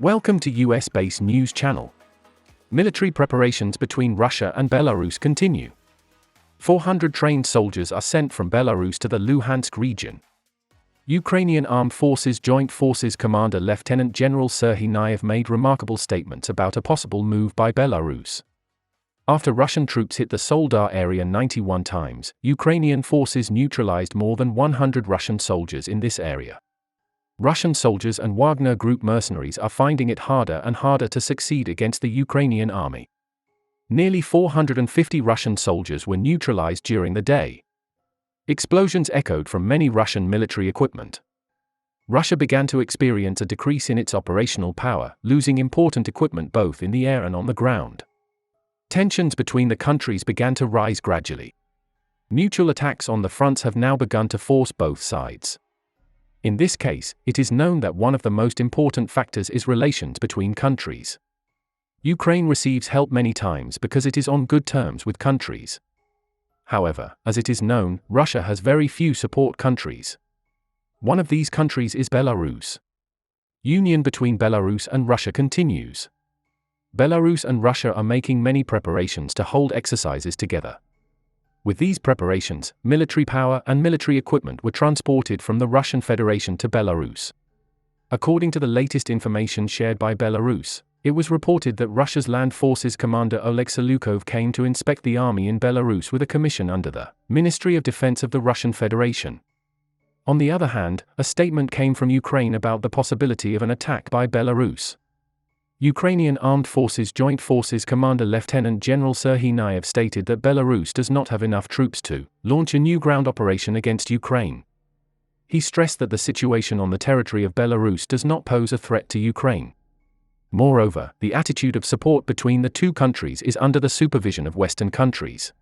Welcome to US-based news channel. Military preparations between Russia and Belarus continue. 400 trained soldiers are sent from Belarus to the Luhansk region. Ukrainian Armed Forces Joint Forces Commander Lieutenant General Serhiy Nayev made remarkable statements about a possible move by Belarus. After Russian troops hit the Soledar area 91 times, Ukrainian forces neutralized more than 100 Russian soldiers in this area. Russian soldiers and Wagner Group mercenaries are finding it harder and harder to succeed against the Ukrainian army. Nearly 450 Russian soldiers were neutralized during the day. Explosions echoed from many Russian military equipment. Russia began to experience a decrease in its operational power, losing important equipment both in the air and on the ground. Tensions between the countries began to rise gradually. Mutual attacks on the fronts have now begun to force both sides. In this case, it is known that one of the most important factors is relations between countries. Ukraine receives help many times because it is on good terms with countries. However, as it is known, Russia has very few support countries. One of these countries is Belarus. Union between Belarus and Russia continues. Belarus and Russia are making many preparations to hold exercises together. With these preparations, military power and military equipment were transported from the Russian Federation to Belarus. According to the latest information shared by Belarus, it was reported that Russia's Land Forces Commander Oleg Salukov came to inspect the army in Belarus with a commission under the Ministry of Defense of the Russian Federation. On the other hand, a statement came from Ukraine about the possibility of an attack by Belarus. Ukrainian Armed Forces Joint Forces Commander Lieutenant General Serhiy Nayev stated that Belarus does not have enough troops to launch a new ground operation against Ukraine. He stressed that the situation on the territory of Belarus does not pose a threat to Ukraine. Moreover, the attitude of support between the two countries is under the supervision of Western countries.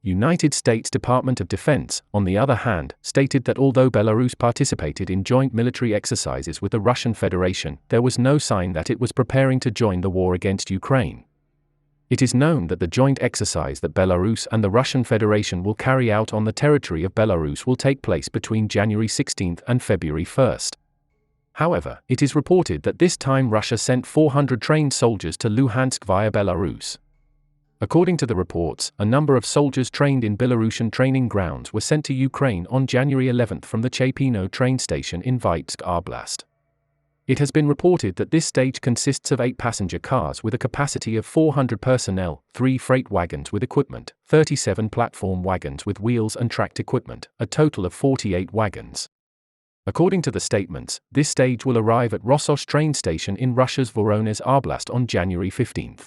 United States Department of Defense, on the other hand, stated that although Belarus participated in joint military exercises with the Russian Federation, there was no sign that it was preparing to join the war against Ukraine. It is known that the joint exercise that Belarus and the Russian Federation will carry out on the territory of Belarus will take place between January 16 and February 1. However, it is reported that this time Russia sent 400 trained soldiers to Luhansk via Belarus. According to the reports, a number of soldiers trained in Belarusian training grounds were sent to Ukraine on January 11 from the Chapino train station in Vitebsk Oblast. It has been reported that this stage consists of 8 passenger cars with a capacity of 400 personnel, 3 freight wagons with equipment, 37 platform wagons with wheels and tracked equipment, a total of 48 wagons. According to the statements, this stage will arrive at Rososh train station in Russia's Voronezh Oblast on January 15.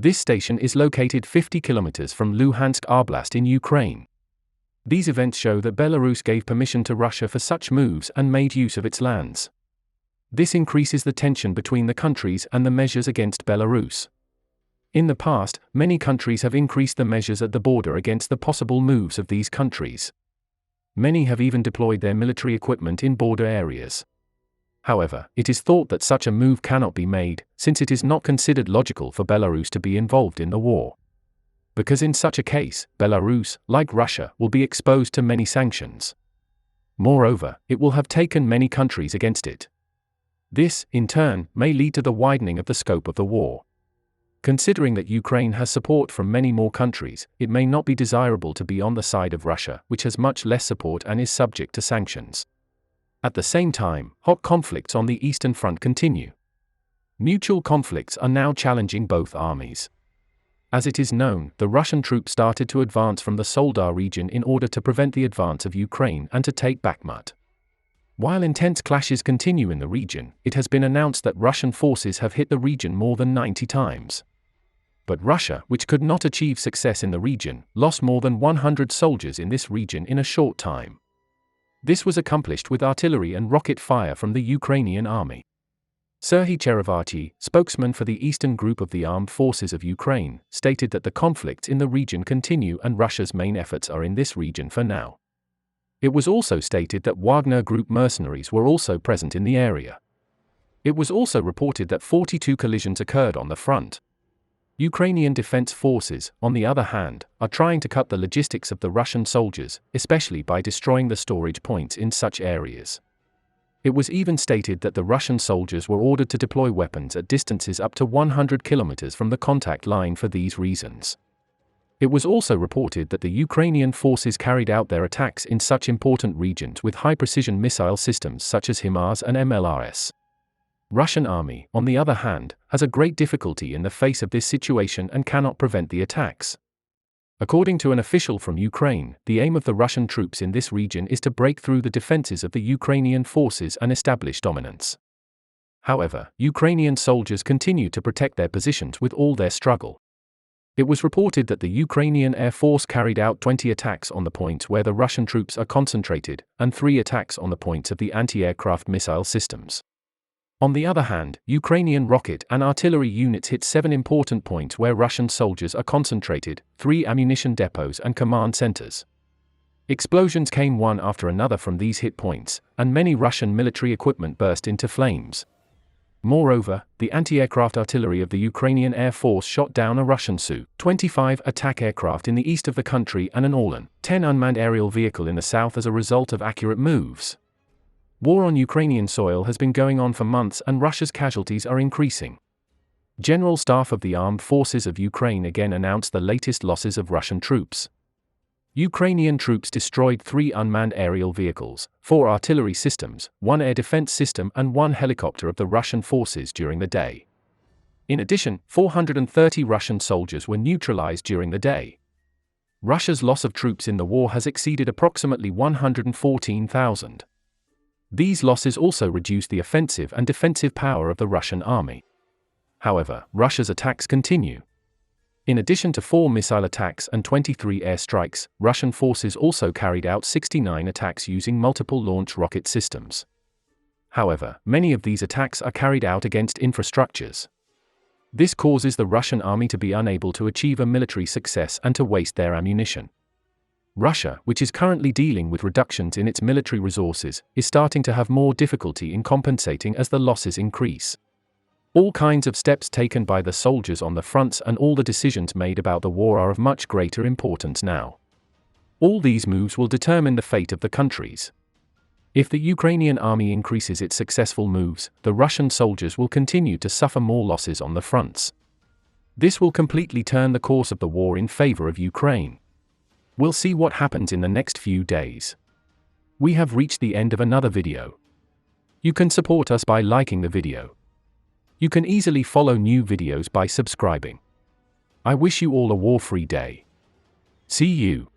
This station is located 50 kilometers from Luhansk Oblast in Ukraine. These events show that Belarus gave permission to Russia for such moves and made use of its lands. This increases the tension between the countries and the measures against Belarus. In the past, many countries have increased the measures at the border against the possible moves of these countries. Many have even deployed their military equipment in border areas. However, it is thought that such a move cannot be made, since it is not considered logical for Belarus to be involved in the war. Because in such a case, Belarus, like Russia, will be exposed to many sanctions. Moreover, it will have taken many countries against it. This, in turn, may lead to the widening of the scope of the war. Considering that Ukraine has support from many more countries, it may not be desirable to be on the side of Russia, which has much less support and is subject to sanctions. At the same time, hot conflicts on the Eastern Front continue. Mutual conflicts are now challenging both armies. As it is known, the Russian troops started to advance from the Soledar region in order to prevent the advance of Ukraine and to take Bakhmut. While intense clashes continue in the region, it has been announced that Russian forces have hit the region more than 90 times. But Russia, which could not achieve success in the region, lost more than 100 soldiers in this region in a short time. This was accomplished with artillery and rocket fire from the Ukrainian army. Serhiy Cherevati, spokesman for the Eastern Group of the Armed Forces of Ukraine, stated that the conflicts in the region continue and Russia's main efforts are in this region for now. It was also stated that Wagner Group mercenaries were also present in the area. It was also reported that 42 collisions occurred on the front. Ukrainian defense forces, on the other hand, are trying to cut the logistics of the Russian soldiers, especially by destroying the storage points in such areas. It was even stated that the Russian soldiers were ordered to deploy weapons at distances up to 100 kilometers from the contact line for these reasons. It was also reported that the Ukrainian forces carried out their attacks in such important regions with high-precision missile systems such as HIMARS and MLRS. Russian army, on the other hand, has a great difficulty in the face of this situation and cannot prevent the attacks. According to an official from Ukraine, the aim of the Russian troops in this region is to break through the defenses of the Ukrainian forces and establish dominance. However, Ukrainian soldiers continue to protect their positions with all their struggle. It was reported that the Ukrainian Air Force carried out 20 attacks on the points where the Russian troops are concentrated, and 3 attacks on the points of the anti-aircraft missile systems. On the other hand, Ukrainian rocket and artillery units hit 7 important points where Russian soldiers are concentrated, 3 ammunition depots and command centers. Explosions came one after another from these hit points, and many Russian military equipment burst into flames. Moreover, the anti-aircraft artillery of the Ukrainian Air Force shot down a Russian Su-25 attack aircraft in the east of the country and an Orlan-10 unmanned aerial vehicle in the south as a result of accurate moves. War on Ukrainian soil has been going on for months and Russia's casualties are increasing. General Staff of the Armed Forces of Ukraine again announced the latest losses of Russian troops. Ukrainian troops destroyed 3 unmanned aerial vehicles, 4 artillery systems, 1 air defense system and 1 helicopter of the Russian forces during the day. In addition, 430 Russian soldiers were neutralized during the day. Russia's loss of troops in the war has exceeded approximately 114,000. These losses also reduce the offensive and defensive power of the Russian army. However, Russia's attacks continue. In addition to 4 missile attacks and 23 air strikes, Russian forces also carried out 69 attacks using multiple launch rocket systems. However, many of these attacks are carried out against infrastructures. This causes the Russian army to be unable to achieve a military success and to waste their ammunition. Russia, which is currently dealing with reductions in its military resources, is starting to have more difficulty in compensating as the losses increase. All kinds of steps taken by the soldiers on the fronts and all the decisions made about the war are of much greater importance now. All these moves will determine the fate of the countries. If the Ukrainian army increases its successful moves, the Russian soldiers will continue to suffer more losses on the fronts. This will completely turn the course of the war in favor of Ukraine. We'll see what happens in the next few days. We have reached the end of another video. You can support us by liking the video. You can easily follow new videos by subscribing. I wish you all a war-free day. See you.